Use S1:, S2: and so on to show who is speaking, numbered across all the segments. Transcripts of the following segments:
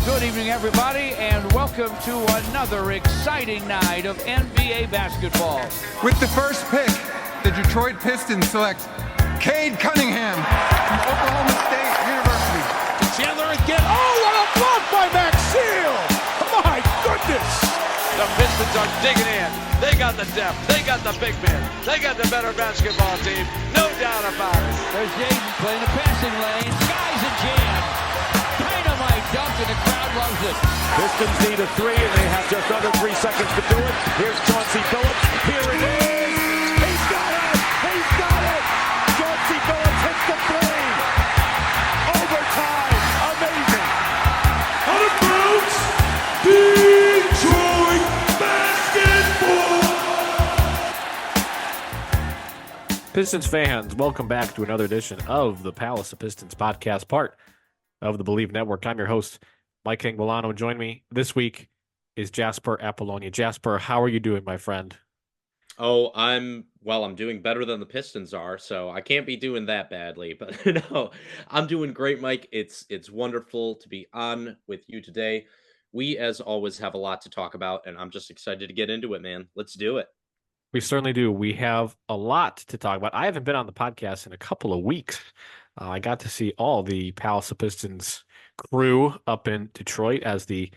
S1: Good evening, everybody, and welcome to another exciting night of NBA basketball.
S2: With the first pick, the Detroit Pistons select Cade Cunningham from Oklahoma State University.
S3: Chandler again. Oh, what a block by Maxfield! My goodness!
S4: The Pistons are digging in. They got the depth. They got the big men. They got the better basketball team. No doubt about it.
S1: There's Jaden playing the passing lane. Skies a jam. Dynamite dunk, and the crowd loves it.
S3: Pistons need a three, and they have just under 3 seconds to do it. Here's Chauncey Billups. Here it is. He's got it. He's got it. Chauncey Billups hits the three. Overtime. Amazing. Out of bounds. Detroit basketball. Pistons fans, welcome back to another edition of the Palace of Pistons Podcast, part of the Believe Network. I'm your host, Mike Anguilano. Join me this week is Jasper Apollonia. Jasper, how are you doing, my friend?
S5: Oh, I'm doing better than the Pistons are, so I can't be doing that badly. But no, I'm doing great, Mike. It's wonderful to be on with you today. We, as always, have a lot to talk about, and I'm just excited to get into it, man. Let's do it.
S3: We certainly do. We have a lot to talk about. I haven't been on the podcast in a couple of weeks. I got to see all the Palace of Pistons crew up in Detroit as the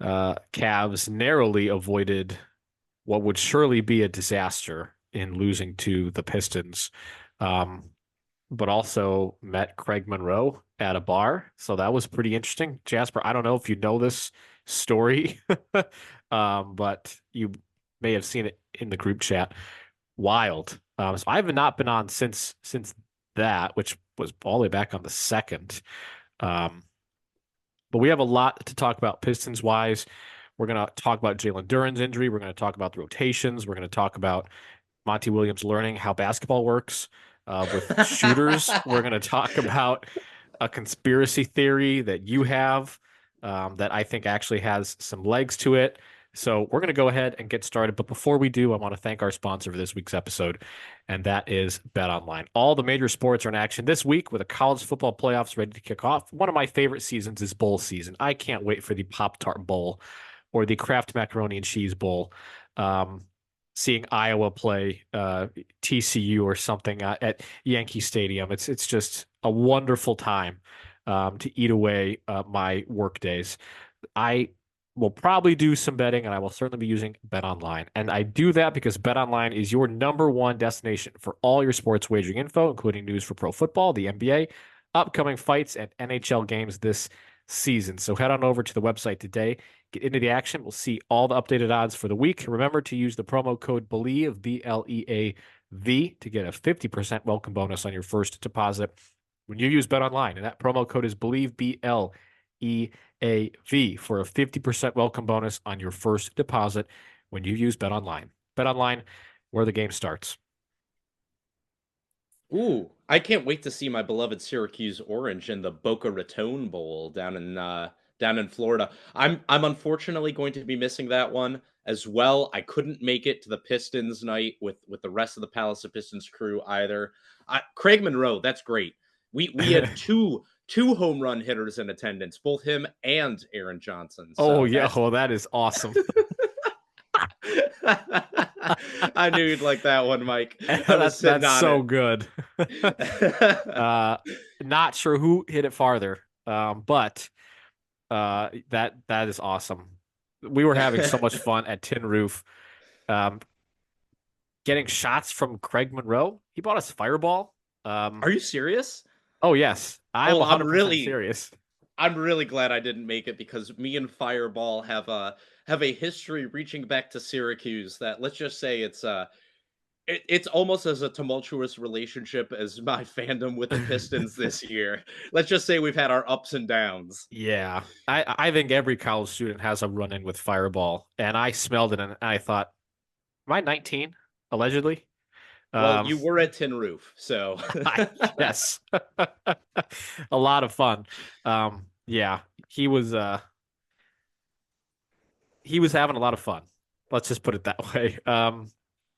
S3: Cavs narrowly avoided what would surely be a disaster in losing to the Pistons, but also met Craig Monroe at a bar. So that was pretty interesting. Jasper, I don't know if you know this story, but you may have seen it in the group chat. Wild. So I have not been on since that, which was all the way back on the 2nd. But we have a lot to talk about Pistons wise. We're going to talk about Jalen Duren's injury. We're going to talk about the rotations. We're going to talk about Monty Williams learning how basketball works with shooters. We're going to talk about a conspiracy theory that you have that I think actually has some legs to it. So we're going to go ahead and get started. But before we do, I want to thank our sponsor for this week's episode, and that is BetOnline. All the major sports are in action this week with the college football playoffs ready to kick off. One of my favorite seasons is bowl season. I can't wait for the Pop-Tart Bowl or the Kraft Macaroni and Cheese Bowl. Seeing Iowa play TCU or something at Yankee Stadium. It's just a wonderful time to eat away my work days. I will probably do some betting, and I will certainly be using BetOnline. And I do that because BetOnline is your number one destination for all your sports wagering info, including news for pro football, the NBA, upcoming fights, and NHL games this season. So head on over to the website today, get into the action. We'll see all the updated odds for the week. Remember to use the promo code BELIEVE, BLEAV, to get a 50% welcome bonus on your first deposit when you use BetOnline. And that promo code is BELIEVE, BLEAV, for a 50% welcome bonus on your first deposit when you use BetOnline. BetOnline, where the game starts.
S5: Ooh, I can't wait to see my beloved Syracuse Orange in the Boca Raton Bowl down in Florida. I'm unfortunately going to be missing that one as well. I couldn't make it to the Pistons night with the rest of the Palace of Pistons crew either. Craig Monroe, that's great. We had two home run hitters in attendance, both him and Aaron Johnson. So
S3: that is awesome.
S5: I knew you'd like that one, Mike.
S3: That's so good. Not sure who hit it farther, but that is awesome. We were having so much fun at Tin Roof, getting shots from Craig Monroe. He bought us Fireball.
S5: Are you serious?
S3: Oh yes, I'm 100% serious.
S5: I'm really glad I didn't make it because me and Fireball have a history reaching back to Syracuse that, let's just say, it's almost as a tumultuous relationship as my fandom with the Pistons this year. Let's just say we've had our ups and downs.
S3: Yeah, I think every college student has a run-in with Fireball, and I smelled it and I thought, am I 19? Allegedly.
S5: Well, you were at Tin Roof, so
S3: yes, a lot of fun. Yeah, he was having a lot of fun. Let's just put it that way.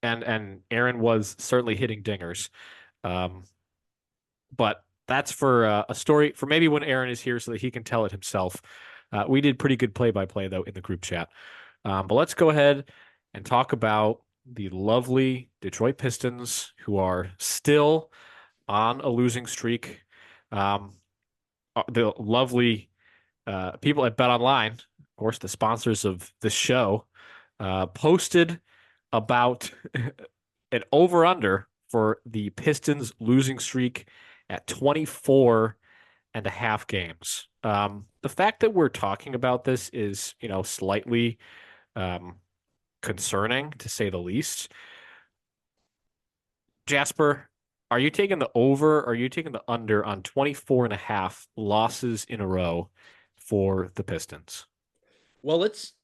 S3: And Aaron was certainly hitting dingers. But that's for a story for maybe when Aaron is here so that he can tell it himself. We did pretty good play-by-play, though, in the group chat. But let's go ahead and talk about the lovely Detroit Pistons, who are still on a losing streak. The lovely people at BetOnline, of course, the sponsors of this show, posted about an over-under for the Pistons losing streak at 24.5 games. The fact that we're talking about this is, slightly concerning, to say the least. Jasper, are you taking the over or are you taking the under on 24.5 losses in a row for the Pistons?
S5: Well, let's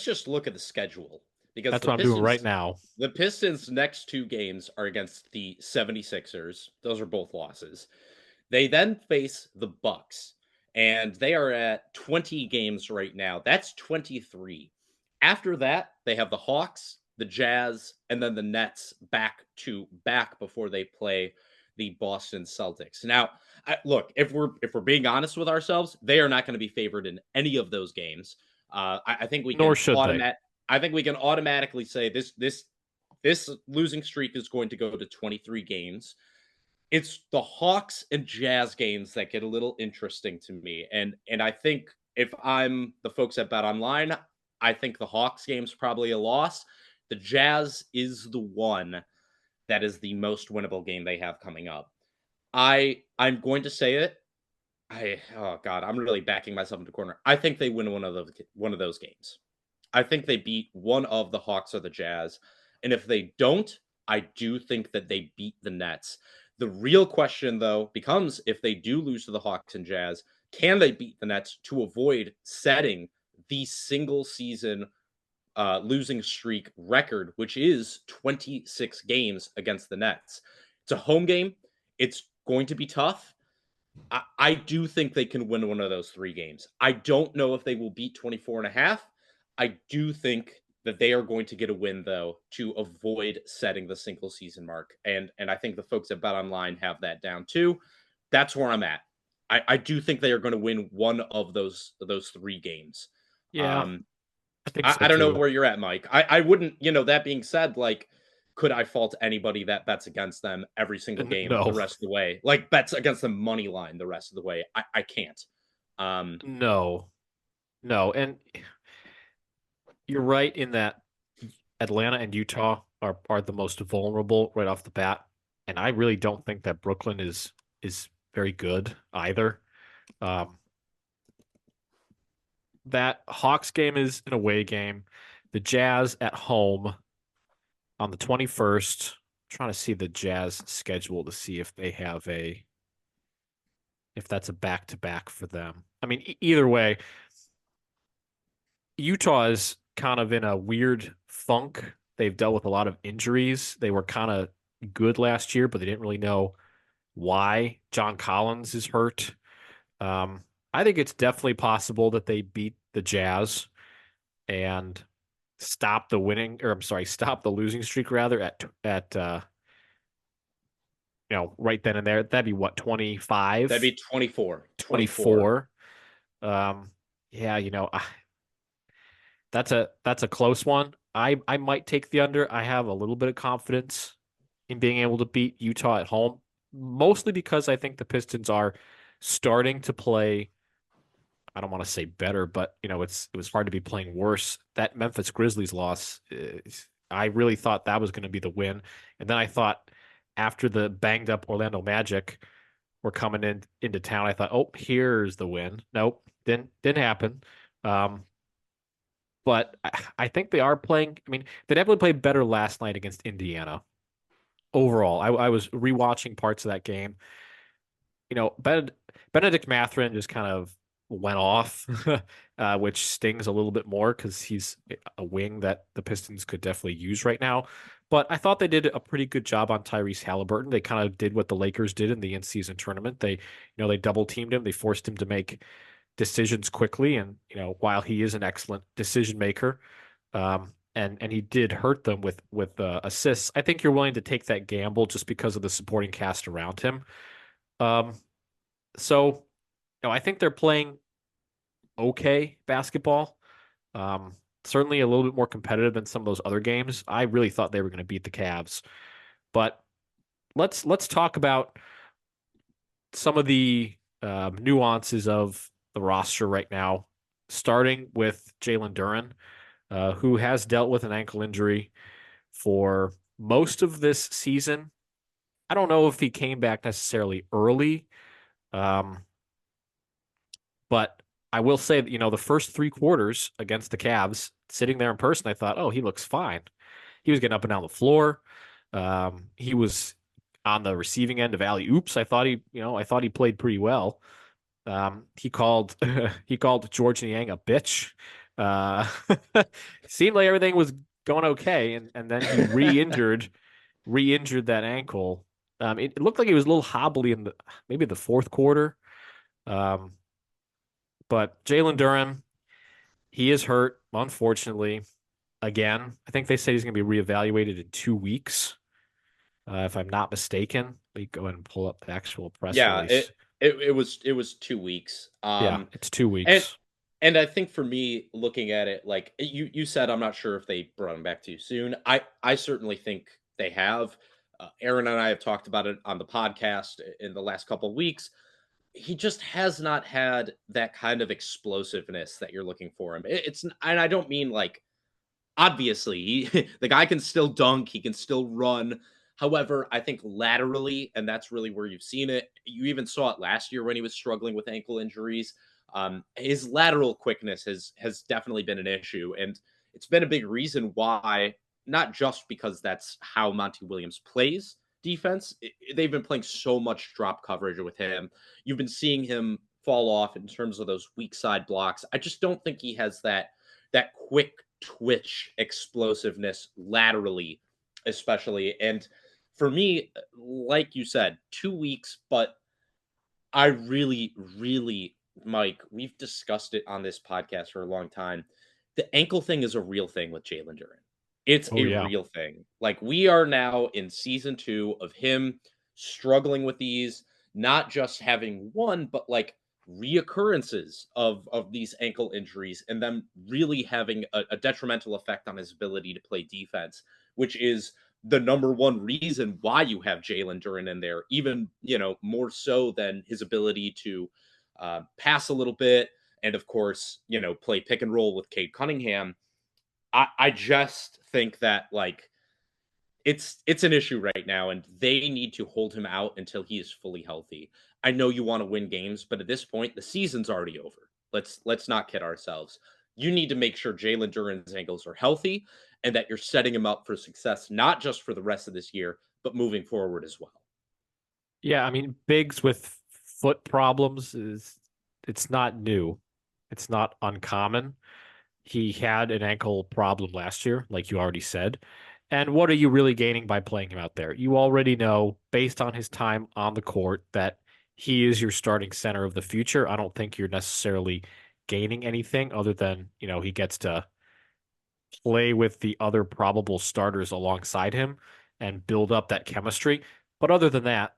S5: just look at the schedule, because
S3: That's what I'm doing right now.
S5: The Pistons' next 2 games are against the 76ers. Those are both losses. They then face the Bucks, and they are at 20 games right now. That's 23. After that, they have the Hawks, the Jazz, and then the Nets back to back before they play the Boston Celtics. Now, look, if we're being honest with ourselves, they are not going to be favored in any of those games. I think we can
S3: Nor should they.
S5: I think we can automatically say this losing streak is going to go to 23 games. It's the Hawks and Jazz games that get a little interesting to me. And I think if I'm the folks at BetOnline, I think the Hawks game's probably a loss. The Jazz is the one that is the most winnable game they have coming up. I'm going to say it. Oh God, I'm really backing myself into a corner. I think they win one of those games. I think they beat one of the Hawks or the Jazz. And if they don't, I do think that they beat the Nets. The real question, though, becomes if they do lose to the Hawks and Jazz, can they beat the Nets to avoid setting the single season losing streak record, which is 26 games against the Nets? It's a home game. It's going to be tough. I do think they can win one of those 3 games. I don't know if they will beat 24.5. I do think that they are going to get a win, though, to avoid setting the single season mark. And I think the folks at BetOnline have that down too. That's where I'm at. I do think they are going to win one of those 3 games.
S3: Yeah. I think so
S5: I don't know
S3: too.
S5: where you're at, Mike. I wouldn't, that being said, like, could I fault anybody that bets against them every single game
S3: No.
S5: the rest of the way? Like, bets against the money line the rest of the way. I can't.
S3: No. And you're right in that Atlanta and Utah are the most vulnerable right off the bat. And I really don't think that Brooklyn is very good either. That Hawks game is an away game. The Jazz at home on the 21st. I'm trying to see the Jazz schedule to see if they have if that's a back-to-back for them. I mean, either way, Utah is kind of in a weird funk. They've dealt with a lot of injuries. They were kind of good last year, but they didn't really know why. John Collins is hurt. I think it's definitely possible that they beat the Jazz and stop the losing streak rather at right then and there. That'd be what, 25?
S5: That'd be 24.
S3: 24. That's a close one. I might take the under. I have a little bit of confidence in being able to beat Utah at home, mostly because I think the Pistons are starting to play. I don't want to say better, but it was hard to be playing worse. That Memphis Grizzlies loss, I really thought that was going to be the win, and then I thought after the banged up Orlando Magic were coming into town, I thought, oh, here's the win. Nope, didn't happen. But I think they are playing. I mean, they definitely played better last night against Indiana. Overall, I was rewatching parts of that game. Benedict Mathurin just kind of went off, which stings a little bit more because he's a wing that the Pistons could definitely use right now. But I thought they did a pretty good job on Tyrese Halliburton. They kind of did what the Lakers did in the in-season tournament. They double teamed him. They forced him to make decisions quickly, and while he is an excellent decision maker, and he did hurt them with assists, I think you're willing to take that gamble just because of the supporting cast around him. So I think they're playing okay basketball. Certainly a little bit more competitive than some of those other games. I really thought they were going to beat the Cavs, but let's talk about some of the nuances of the roster right now, starting with Jalen Duren, who has dealt with an ankle injury for most of this season. I don't know if he came back necessarily early, but I will say that, the first 3 quarters against the Cavs, sitting there in person, I thought, oh, he looks fine. He was getting up and down the floor. He was on the receiving end of alley-oops. I thought he played pretty well. He called George Niang a bitch. Seemed like everything was going okay, and then he re-injured that ankle. It looked like he was a little hobbly in maybe the fourth quarter. But Jalen Duren, he is hurt, unfortunately. Again, I think they said he's going to be reevaluated in 2 weeks, if I'm not mistaken. Let me go ahead and pull up the actual press release.
S5: It was 2 weeks.
S3: Yeah, it's 2 weeks.
S5: And I think for me, looking at it, like you said, I'm not sure if they brought him back too soon. I certainly think they have. Aaron and I have talked about it on the podcast in the last couple of weeks. He just has not had that kind of explosiveness that you're looking for him. And I don't mean like, obviously, the guy can still dunk, he can still run. However, I think laterally, and that's really where you've seen it. You even saw it last year when he was struggling with ankle injuries. His lateral quickness has definitely been an issue, and it's been a big reason why. Not just because that's how Monty Williams plays defense. They've been playing so much drop coverage with him. You've been seeing him fall off in terms of those weak side blocks. I just don't think he has that quick twitch explosiveness laterally, especially. And for me, like you said, 2 weeks, but I really, really, Mike, we've discussed it on this podcast for a long time. The ankle thing is a real thing with Jalen Duren. It's real thing. Like, we are now in season 2 of him struggling with these, not just having one, but like reoccurrences of these ankle injuries, and them really having a detrimental effect on his ability to play defense, which is the number one reason why you have Jalen Duren in there, even, more so than his ability to pass a little bit. And of course, play pick and roll with Cade Cunningham. I just think that, like, it's an issue right now, and they need to hold him out until he is fully healthy. I know you want to win games, but at this point, the season's already over. Let's not kid ourselves. You need to make sure Jalen Duren's ankles are healthy and that you're setting him up for success, not just for the rest of this year, but moving forward as well.
S3: Yeah, I mean, Biggs with foot problems it's not new. It's not uncommon. He had an ankle problem last year, like you already said. And what are you really gaining by playing him out there? You already know, based on his time on the court, that he is your starting center of the future. I don't think you're necessarily gaining anything other than, he gets to play with the other probable starters alongside him and build up that chemistry. But other than that,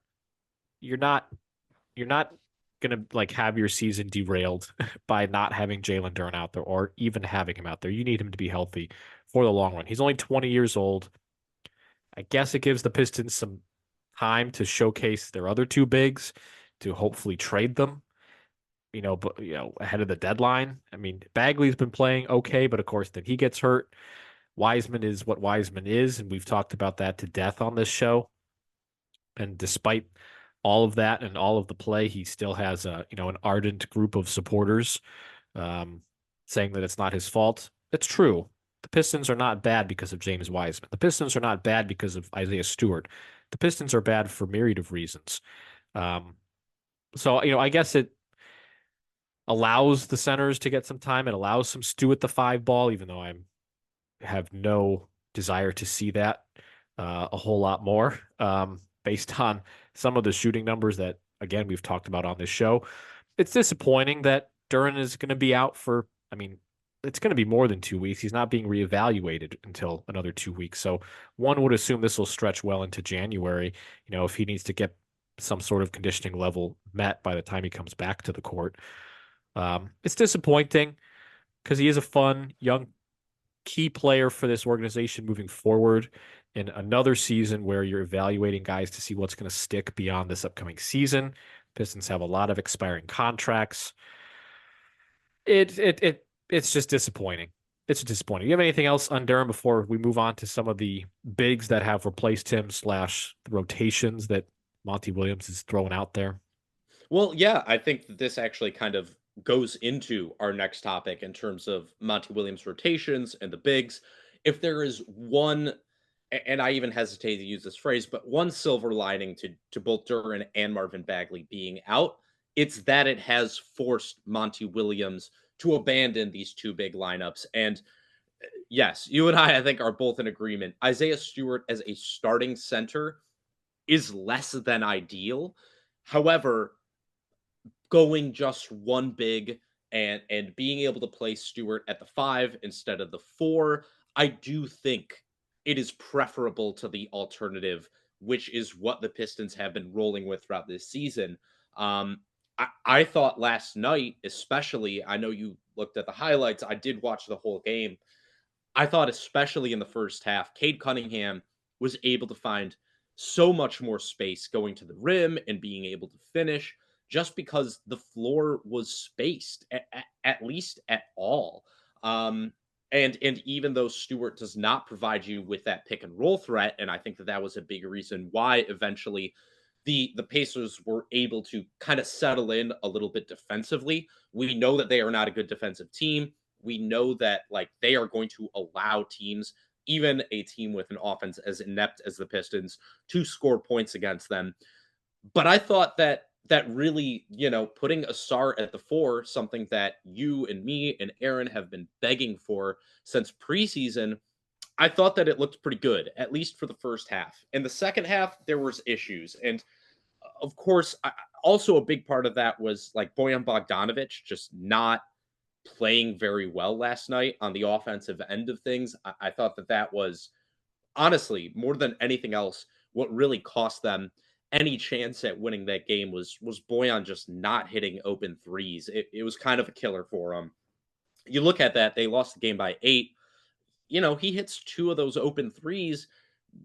S3: you're not going to like have your season derailed by not having Jalen Duren out there or even having him out there. You need him to be healthy for the long run. He's only 20 years old. I guess it gives the Pistons some time to showcase their other 2 bigs, to hopefully trade them, ahead of the deadline. I mean, Bagley's been playing okay, but of course then he gets hurt. Wiseman is what Wiseman is, and we've talked about that to death on this show. And despite all of that and all of the play, he still has an ardent group of supporters saying that it's not his fault. It's true. The Pistons are not bad because of James Wiseman. The Pistons are not bad because of Isaiah Stewart. The Pistons are bad for a myriad of reasons. So, I guess it allows the centers to get some time. It allows some Stewart the 5 ball, even though I have no desire to see that a whole lot more. Based on some of the shooting numbers that, again, we've talked about on this show. It's disappointing that Duren is going to be out for, it's going to be more than 2 weeks. He's not being reevaluated until another 2 weeks. So one would assume this will stretch well into January, if he needs to get some sort of conditioning level met by the time he comes back to the court. It's disappointing because he is a fun, young, key player for this organization moving forward in another season where you're evaluating guys to see what's going to stick beyond this upcoming season. Pistons have a lot of expiring contracts. It's just disappointing. It's disappointing. You have anything else on Duren before we move on to some of the bigs that have replaced him / the rotations that Monty Williams is throwing out there?
S5: Well, yeah, I think that this actually kind of goes into our next topic in terms of Monty Williams rotations and the bigs. If there is one, and I even hesitate to use this phrase, but one silver lining to both Duren and Marvin Bagley being out, it's that it has forced Monty Williams to abandon these two big lineups. And yes, you and I think, are both in agreement. Isaiah Stewart as a starting center is less than ideal. However, going just one big and being able to play Stewart at the 5 instead of the 4, I do think it is preferable to the alternative, which is what the Pistons have been rolling with throughout this season. I thought last night, especially, I know you looked at the highlights. I did watch the whole game. I thought, especially in the first half, Cade Cunningham was able to find so much more space going to the rim and being able to finish just because the floor was spaced at least at all. And even though Stewart does not provide you with that pick and roll threat, and I think that was a big reason why eventually the Pacers were able to kind of settle in a little bit defensively. We know that they are not a good defensive team. We know that like they are going to allow teams, even a team with an offense as inept as the Pistons, to score points against them. But I thought that really, putting Ausar at the 4, something that you and me and Aaron have been begging for since preseason, I thought that it looked pretty good, at least for the first half. In the second half, there was issues. And of course, also a big part of that was like Bojan Bogdanovic just not playing very well last night on the offensive end of things. I thought that was honestly, more than anything else, what really cost them any chance at winning that game was Bojan just not hitting open threes. It was kind of a killer for them. You look at that, they lost the game by 8. He hits 2 of those open threes.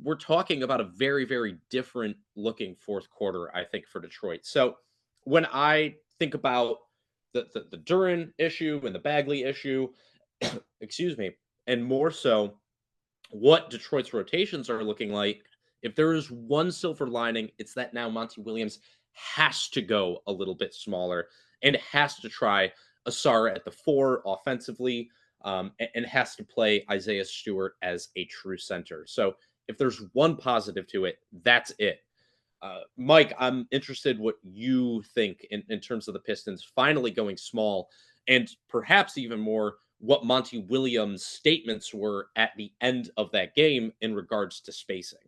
S5: We're talking about a very, very different looking fourth quarter, I think, for Detroit. So when I think about the Duren issue and the Bagley issue, excuse me, and more so what Detroit's rotations are looking like, if there is one silver lining, it's that now Monty Williams has to go a little bit smaller and has to try Ausar at the 4 offensively, and has to play Isaiah Stewart as a true center. So if there's one positive to it, that's it. Mike, I'm interested what you think in terms of the Pistons finally going small, and perhaps even more what Monty Williams' statements were at the end of that game in regards to spacing.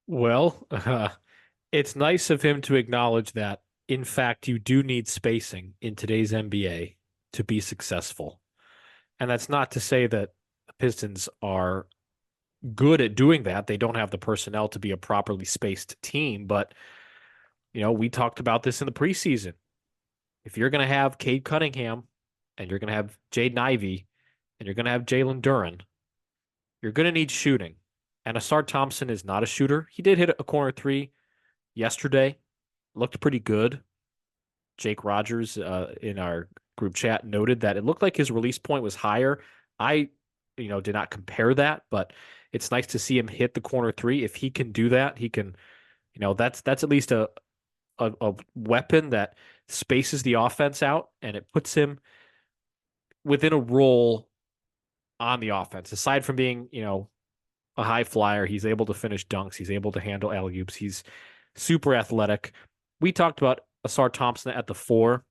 S3: Well, it's nice of him to acknowledge that, in fact, you do need spacing in today's NBA to be successful. And that's not to say that the Pistons are good at doing that. They don't have the personnel to be a properly spaced team. But, we talked about this in the preseason. If you're going to have Cade Cunningham and you're going to have Jaden Ivey and you're going to have Jalen Duren, you're going to need shooting. And Ausar Thompson is not a shooter. He did hit a corner 3 yesterday. Looked pretty good. Jake Rogers in our group chat noted that it looked like his release point was higher. I, did not compare that, but it's nice to see him hit the corner 3. If he can do that, he can, that's at least a weapon that spaces the offense out and it puts him within a role on the offense. Aside from being, a high flyer, he's able to finish dunks. He's able to handle alley-oops. He's super athletic. We talked about Ausar Thompson at the 4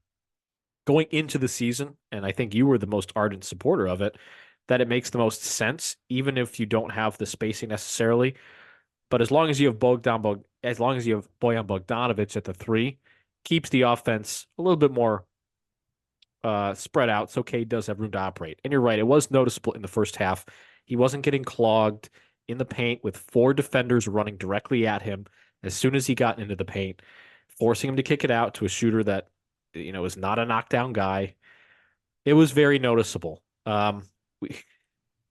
S3: going into the season, and I think you were the most ardent supporter of it, that it makes the most sense, even if you don't have the spacing necessarily. But as long as you have Bojan Bogdanovic at the 3, keeps the offense a little bit more spread out, so Cade does have room to operate. And you're right, it was noticeable in the first half. He wasn't getting clogged in the paint with 4 defenders running directly at him as soon as he got into the paint, forcing him to kick it out to a shooter that is not a knockdown guy. It was very noticeable. I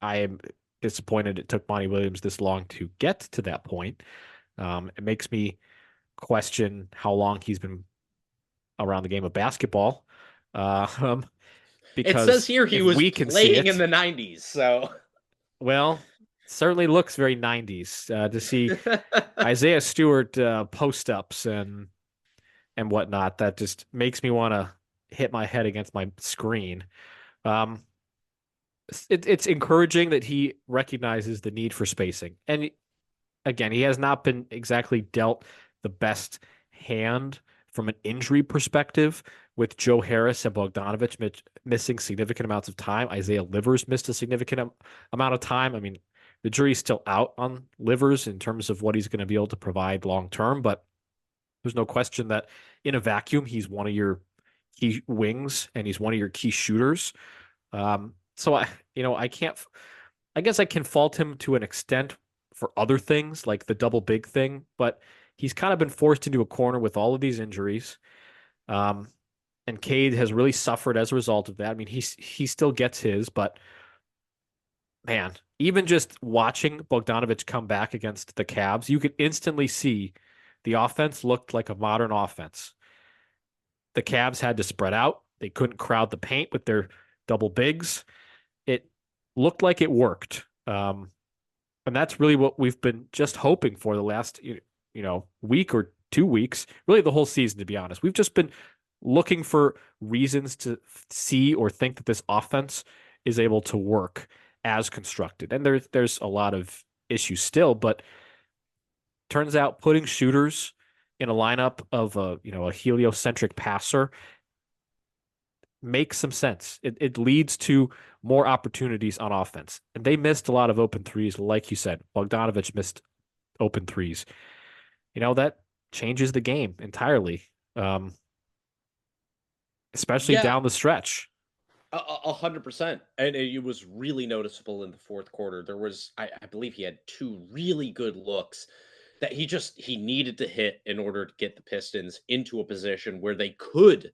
S3: am disappointed it took Monty Williams this long to get to that point. It makes me question how long he's been around the game of basketball.
S5: It
S3: Because
S5: says here he was
S3: we can see
S5: playing
S3: it,
S5: in the 90s, so
S3: well, certainly looks very 90s to see Isaiah Stewart post ups and whatnot. That just makes me want to hit my head against my screen. Um, it's encouraging that he recognizes the need for spacing. And again, he has not been exactly dealt the best hand from an injury perspective, with Joe Harris and Bogdanovich missing significant amounts of time. Isaiah Livers missed a significant amount of time. I mean, the jury's still out on Livers in terms of what he's going to be able to provide long term, but there's no question that in a vacuum, he's one of your key wings and he's one of your key shooters. So I can't, I guess I can fault him to an extent for other things like the double big thing, but he's kind of been forced into a corner with all of these injuries. And Cade has really suffered as a result of that. I mean, he still gets his, but man, even just watching Bogdanovich come back against the Cavs, you could instantly see the offense looked like a modern offense. The Cavs had to spread out. They couldn't crowd the paint with their double bigs. It looked like it worked. And that's really what we've been just hoping for the last, week or 2 weeks, really the whole season, to be honest. We've just been looking for reasons to see or think that this offense is able to work as constructed. And there's a lot of issues still, but turns out putting shooters in a lineup of a heliocentric passer makes some sense. It leads to more opportunities on offense. And they missed a lot of open threes, like you said. Bogdanovich missed open threes. That changes the game entirely. Especially down the stretch.
S5: 100%. And it was really noticeable in the fourth quarter. There was, I believe he had 2 really good looks that he needed to hit in order to get the Pistons into a position where they could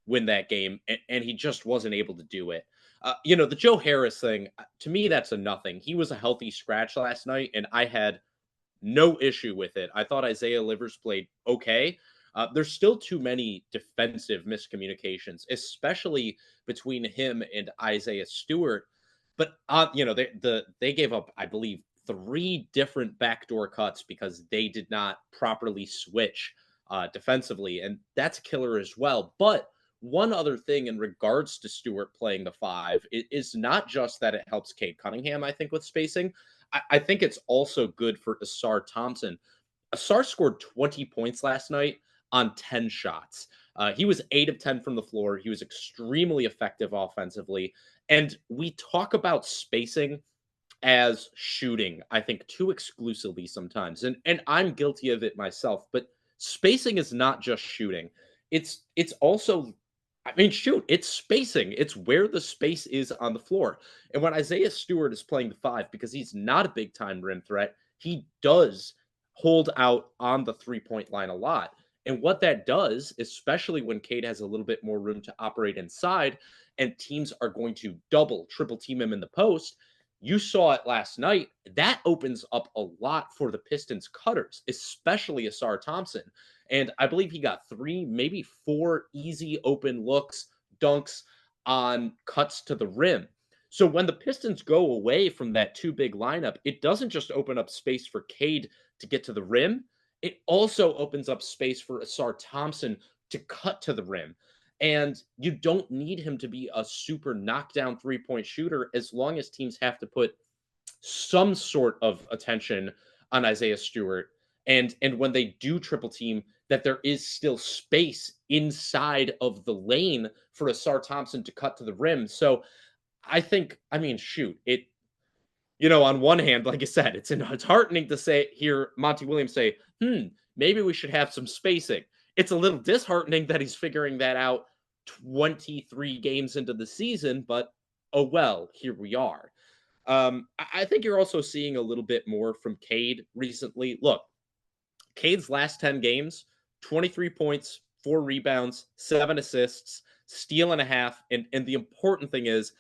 S5: win that game. And he just wasn't able to do it. The Joe Harris thing, to me, that's a nothing. He was a healthy scratch last night, and I had no issue with it. I thought Isaiah Livers played okay. There's still too many defensive miscommunications, especially between him and Isaiah Stewart. But they gave up, I believe, 3 different backdoor cuts because they did not properly switch defensively, and that's a killer as well. But one other thing in regards to Stewart playing the 5 is not just that it helps Cade Cunningham, I think, with spacing. I think it's also good for Ausar Thompson. Ausar scored 20 points last night on 10 shots. He was 8 of 10 from the floor. He was extremely effective offensively. And we talk about spacing as shooting, I think, too exclusively sometimes. And I'm guilty of it myself. But spacing is not just shooting. It's also, it's spacing. It's where the space is on the floor. And when Isaiah Stewart is playing the 5, because he's not a big-time rim threat, he does hold out on the three-point line a lot. And what that does, especially when Cade has a little bit more room to operate inside and teams are going to double, triple team him in the post, you saw it last night. That opens up a lot for the Pistons cutters, especially Ausar Thompson. And I believe he got 3, maybe 4 easy open looks, dunks on cuts to the rim. So when the Pistons go away from that 2 big lineup, it doesn't just open up space for Cade to get to the rim. It also opens up space for Ausar Thompson to cut to the rim. And you don't need him to be a super knockdown 3-point shooter as long as teams have to put some sort of attention on Isaiah Stewart. And when they do triple team, that there is still space inside of the lane for Ausar Thompson to cut to the rim. So I think, it, on one hand, like I said, it's heartening to hear Monty Williams say, maybe we should have some spacing. It's a little disheartening that he's figuring that out 23 games into the season, but oh well, here we are. I think you're also seeing a little bit more from Cade recently. Look, Cade's last 10 games, 23 points, 4 rebounds, 7 assists, steal and a half. And the important thing is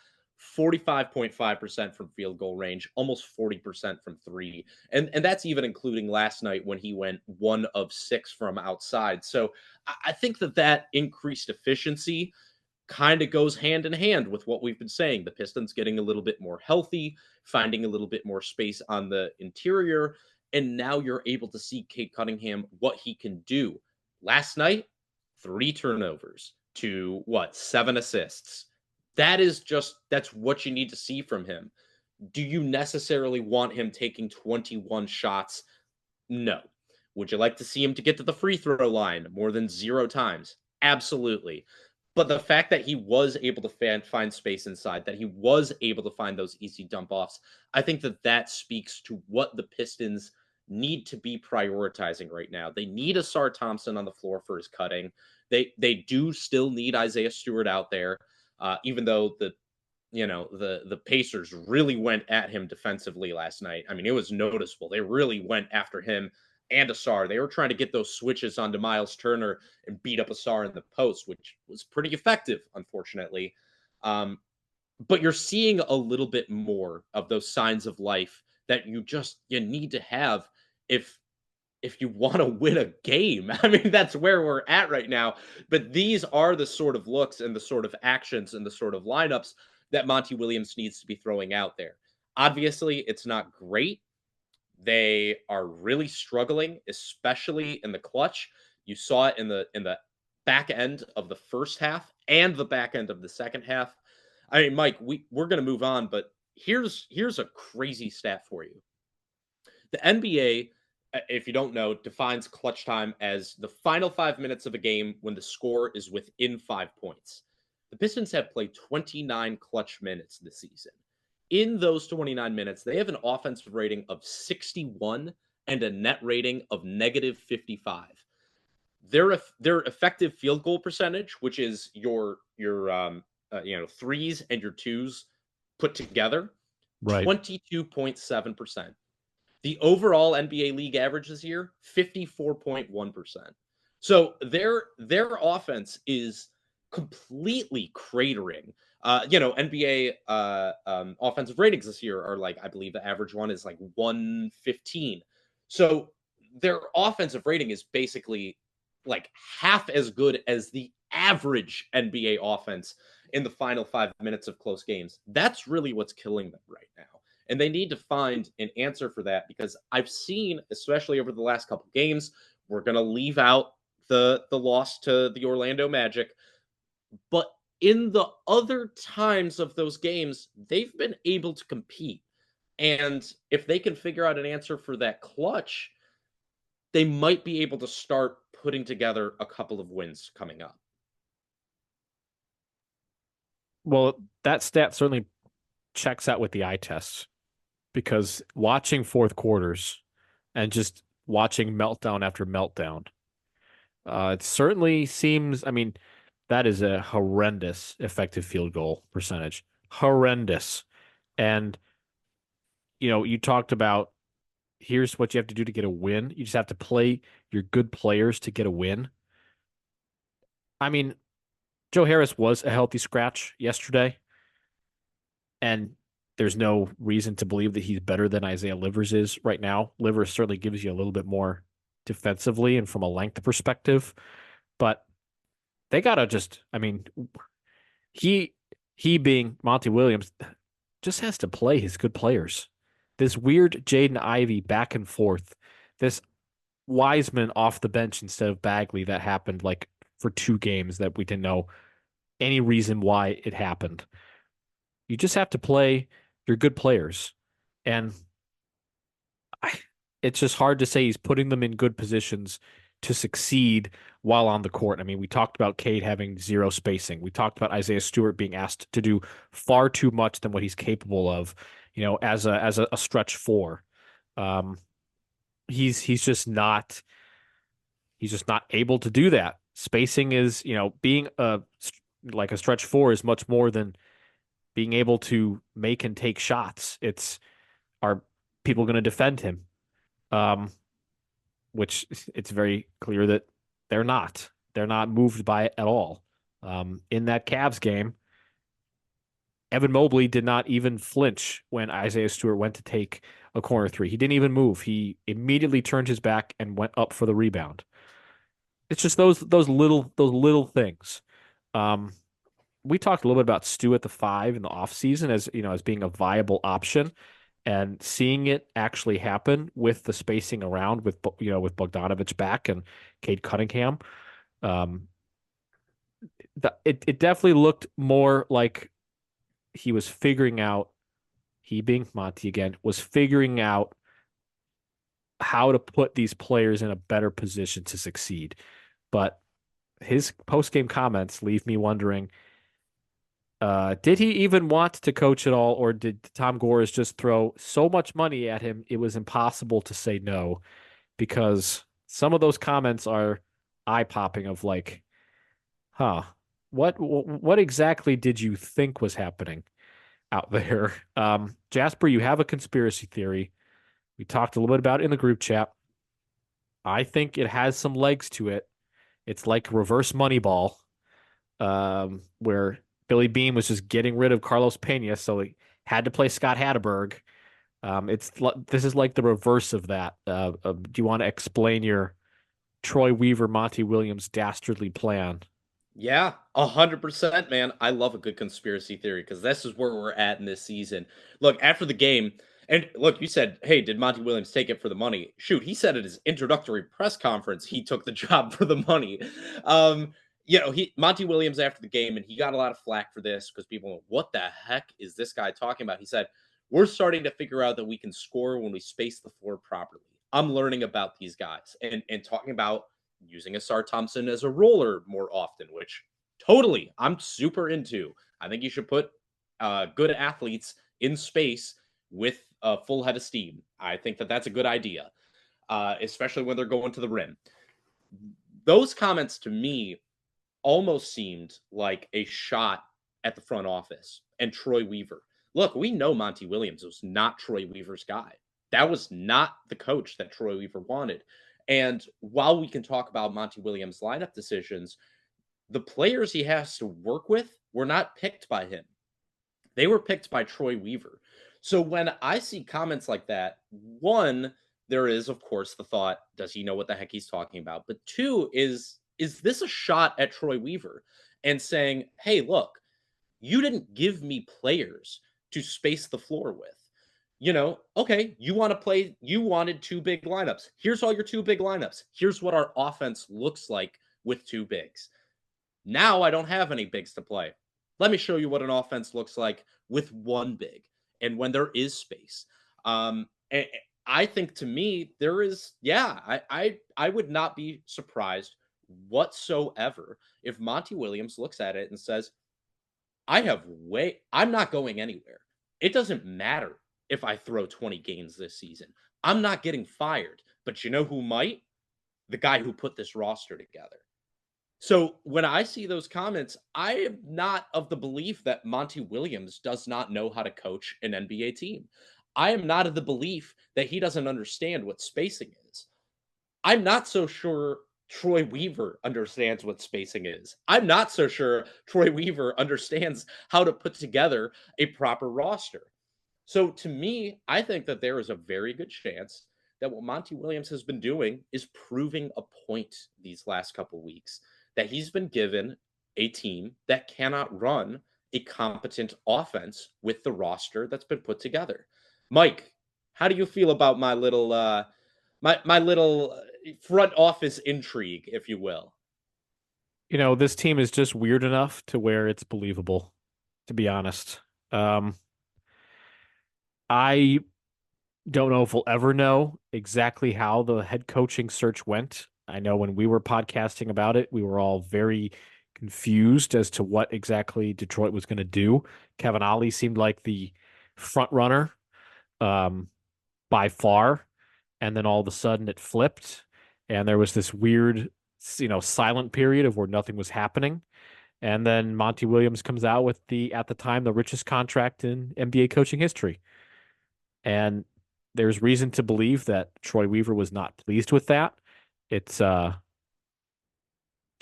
S5: 45.5% from field goal range, almost 40% from three. And that's even including last night when he went 1 of 6 from outside. So I think that increased efficiency kind of goes hand in hand with what we've been saying. The Pistons getting a little bit more healthy, finding a little bit more space on the interior. And now you're able to see Cade Cunningham, what he can do. Last night, 3 turnovers to 7 assists. That's what you need to see from him. Do you necessarily want him taking 21 shots? No. Would you like to see him to get to the free throw line more than 0 times? Absolutely. But the fact that he was able to find space inside, that he was able to find those easy dump offs, I think that speaks to what the Pistons need to be prioritizing right now. They need Ausar Thompson on the floor for his cutting. They do still need Isaiah Stewart out there, even though the Pacers really went at him defensively last night. I mean, it was noticeable. They really went after him and Ausar. They were trying to get those switches onto Miles Turner and beat up Ausar in the post, which was pretty effective, unfortunately. But you're seeing a little bit more of those signs of life that you need to have if you want to win a game. I mean, that's where we're at right now. But these are the sort of looks and the sort of actions and the sort of lineups that Monty Williams needs to be throwing out there. Obviously, it's not great. They are really struggling, especially in the clutch. You saw it in the back end of the first half and the back end of the second half. I mean, Mike, we're going to move on, but here's a crazy stat for you. The NBA, if you don't know, defines clutch time as the final 5 minutes of a game when the score is within 5 points. The Pistons have played 29 clutch minutes this season. In those 29 minutes, they have an offensive rating of 61 and a net rating of -55. Their effective field goal percentage, which is your threes and your twos put together,
S3: Right.
S5: 22.7%. The overall NBA league average this year, 54.1%. So their offense is completely cratering. NBA offensive ratings this year are I believe the average one is 115. So their offensive rating is basically half as good as the average NBA offense in the final 5 minutes of close games. That's really what's killing them right now. And they need to find an answer for that, because I've seen, especially over the last couple games, we're going to leave out the loss to the Orlando Magic. But in the other times of those games, they've been able to compete. And if they can figure out an answer for that clutch, they might be able to start putting together a couple of wins coming up.
S3: Well, that stat certainly checks out with the eye test, because watching fourth quarters and just watching meltdown after meltdown, it certainly seems, I mean, that is a horrendous effective field goal percentage. Horrendous. And, you talked about here's what you have to do to get a win. You just have to play your good players to get a win. I mean, Joe Harris was a healthy scratch yesterday, and there's no reason to believe that he's better than Isaiah Livers is right now. Livers certainly gives you a little bit more defensively and from a length perspective, but they got to just, I mean, he being Monty Williams just has to play his good players. This weird Jaden Ivey back and forth, this Wiseman off the bench instead of Bagley that happened for 2 games that we didn't know any reason why it happened. You just have to play your good players. And it's just hard to say he's putting them in good positions to succeed while on the court. I mean, we talked about Cade having 0 spacing. We talked about Isaiah Stewart being asked to do far too much than what he's capable of, as a stretch 4. He's just not able to do that. Spacing is, being a stretch 4 is much more than being able to make and take shots. Are people going to defend him? Which it's very clear that they're not. They're not moved by it at all. In that Cavs game, Evan Mobley did not even flinch when Isaiah Stewart went to take a corner three. He didn't even move. He immediately turned his back and went up for the rebound. It's just those little things. We talked a little bit about Stu at the 5 in the offseason as being a viable option, and seeing it actually happen with the spacing around with Bogdanovich back and Cade Cunningham. It definitely looked more like he was figuring out, he being Monty again, was figuring out how to put these players in a better position to succeed. But his post-game comments leave me wondering, did he even want to coach at all, or did Tom Gores just throw so much money at him it was impossible to say no? Because some of those comments are eye-popping of like, what exactly did you think was happening out there? Jasper, you have a conspiracy theory. We talked a little bit about it in the group chat. I think it has some legs to it. It's like reverse Moneyball, where Billy Beane was just getting rid of Carlos Pena, so he had to play Scott Hatterberg. This is like the reverse of that. Do you want to explain your Troy Weaver, Monty Williams dastardly plan?
S5: Yeah, 100%, man. I love a good conspiracy theory because this is where we're at in this season. Look, after the game, and look, you said, hey, did Monty Williams take it for the money? Shoot, he said at his introductory press conference he took the job for the money. Monty Williams after the game, and he got a lot of flack for this because people went, what the heck is this guy talking about? He said, we're starting to figure out that we can score when we space the floor properly. I'm learning about these guys and talking about using Ausar Thompson as a roller more often, which totally I'm super into. I think you should put good athletes in space with a full head of steam. I think that that's a good idea, especially when they're going to the rim. Those comments to me almost seemed like a shot at the front office and Troy Weaver. Look, we know Monty Williams was not Troy Weaver's guy. That was not the coach that Troy Weaver wanted. And while we can talk about Monty Williams' lineup decisions, the players he has to work with were not picked by him. They were picked by Troy Weaver. So when I see comments like that, one, there is, of course, the thought, does he know what the heck he's talking about? But two, is this a shot at Troy Weaver and saying, hey, look, you didn't give me players to space the floor with. Okay, you wanted two big lineups. Here's all your two big lineups. Here's what our offense looks like with two bigs. Now I don't have any bigs to play. Let me show you what an offense looks like with one big and when there is space. And I think to me, there is, I would not be surprised whatsoever if Monty Williams looks at it and says, I'm not going anywhere. It doesn't matter if I throw 20 games this season. I'm not getting fired. But you know who might? The guy who put this roster together. So when I see those comments, I am not of the belief that Monty Williams does not know how to coach an NBA team. I am not of the belief that he doesn't understand what spacing is. I'm not so sure Troy Weaver understands what spacing is. I'm not so sure Troy Weaver understands how to put together a proper roster. So to me, I think that there is a very good chance that what Monty Williams has been doing is proving a point these last couple weeks, that he's been given a team that cannot run a competent offense with the roster that's been put together. Mike, how do you feel about my little my little front office intrigue, if you will?
S3: This team is just weird enough to where it's believable, to be honest. I don't know if we'll ever know exactly how the head coaching search went. I know when we were podcasting about it, we were all very confused as to what exactly Detroit was going to do. Kevin Ollie seemed like the front runner by far. And then all of a sudden it flipped. And there was this weird, silent period of where nothing was happening. And then Monty Williams comes out with at the time, the richest contract in NBA coaching history. And there's reason to believe that Troy Weaver was not pleased with that. It's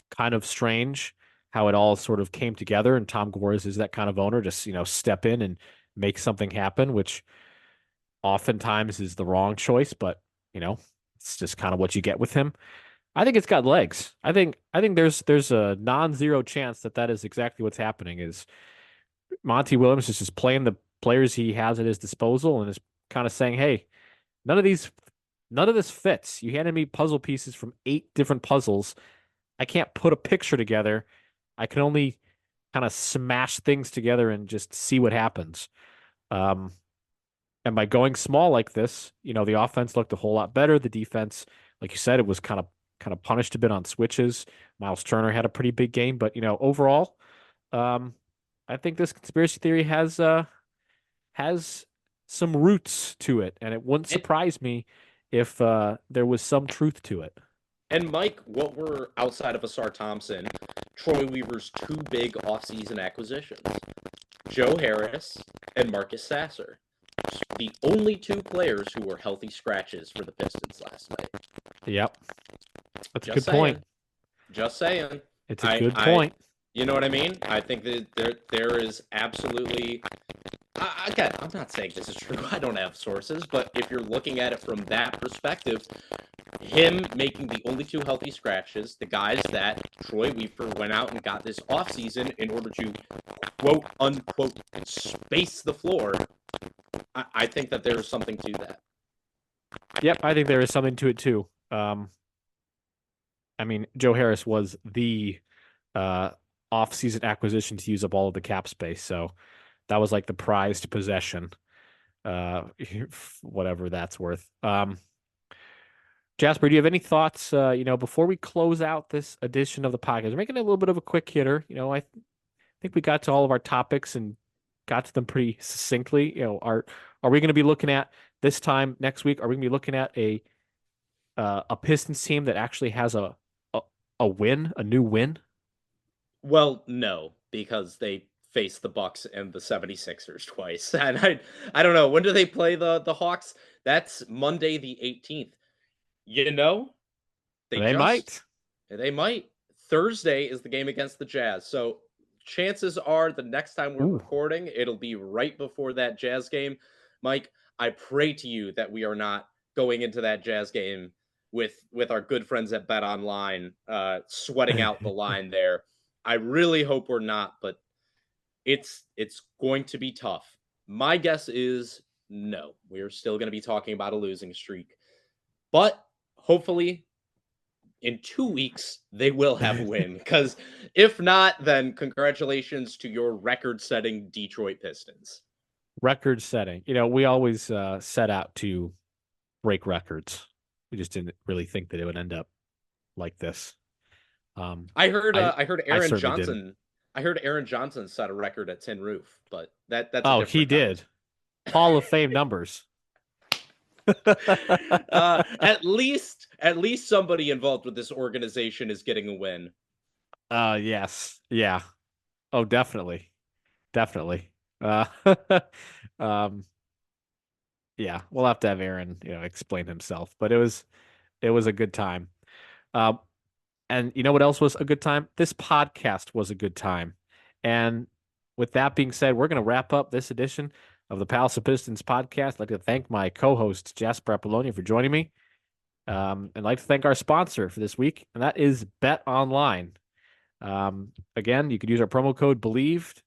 S3: kind of strange how it all sort of came together. And Tom Gores is that kind of owner, just, step in and make something happen, which oftentimes is the wrong choice, but, it's just kind of what you get with him. I think it's got legs. I think there's a non-zero chance that is exactly what's happening. Is Monty Williams is just playing the players he has at his disposal and is kind of saying, "Hey, none of this fits. You handed me puzzle pieces from 8 different puzzles. I can't put a picture together. I can only kind of smash things together and just see what happens." And by going small like this, the offense looked a whole lot better. The defense, like you said, it was kind of punished a bit on switches. Miles Turner had a pretty big game, but overall, I think this conspiracy theory has some roots to it, and it wouldn't surprise me if there was some truth to it.
S5: And Mike, what were outside of Ausar Thompson, Troy Weaver's 2 big offseason acquisitions? Joe Harris and Marcus Sasser. The only 2 players who were healthy scratches for the Pistons last night.
S3: Yep. That's a good point.
S5: Just saying.
S3: It's a good point.
S5: You know what I mean? I think that there is absolutely... Again, I'm not saying this is true. I don't have sources. But if you're looking at it from that perspective, him making the only 2 healthy scratches, the guys that Troy Weaver went out and got this offseason in order to, quote, unquote, space the floor, I think that there is something to that.
S3: Yep, I think there is something to it, too. Joe Harris was the off-season acquisition to use up all of the cap space, so that was like the prized possession, whatever that's worth. Jasper, do you have any thoughts, before we close out this edition of the podcast? We're making it a little bit of a quick hitter. I think we got to all of our topics and got to them pretty succinctly. Are we going to be looking at this time next week? Are we going to be looking at a Pistons team that actually has a win, a new win?
S5: Well, no, because they faced the Bucks and the 76ers twice. And I don't know, when do they play the Hawks? That's Monday the 18th. They might. Thursday is the game against the Jazz. So chances are the next time we're recording, it'll be right before that Jazz game. Mike, I pray to you that we are not going into that Jazz game with our good friends at Bet Online sweating out the line there. I really hope we're not, but it's going to be tough. My guess is no. We're still going to be talking about a losing streak. But hopefully in 2 weeks, they will have a win. Because if not, then congratulations to your record-setting Detroit Pistons.
S3: Record-setting. We always set out to break records. We just didn't really think that it would end up like this.
S5: I heard Aaron Johnson.
S3: Didn't.
S5: I heard Aaron Johnson set a record at Tin Roof, but that's
S3: he did. Hall of Fame numbers.
S5: At least somebody involved with this organization is getting a win.
S3: Yes. Yeah. Oh, definitely. Yeah, we'll have to have Aaron, explain himself, but it was a good time. And you know what else was a good time? This podcast was a good time. And with that being said, we're going to wrap up this edition of the Palace of Pistons podcast. I'd like to thank my co-host, Jasper Apollonia, for joining me. And I'd like to thank our sponsor for this week, and that is Bet Online. Again, you could use our promo code BELIEVED,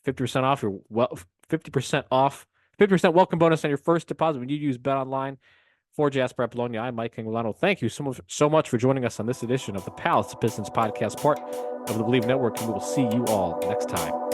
S3: 50% off 50% welcome bonus on your first deposit when you use Bet Online. For Jasper Apollonia, I'm Mike Anguilano. Thank you so much for joining us on this edition of the Palace of Pistons podcast, part of the Believe Network, and we will see you all next time.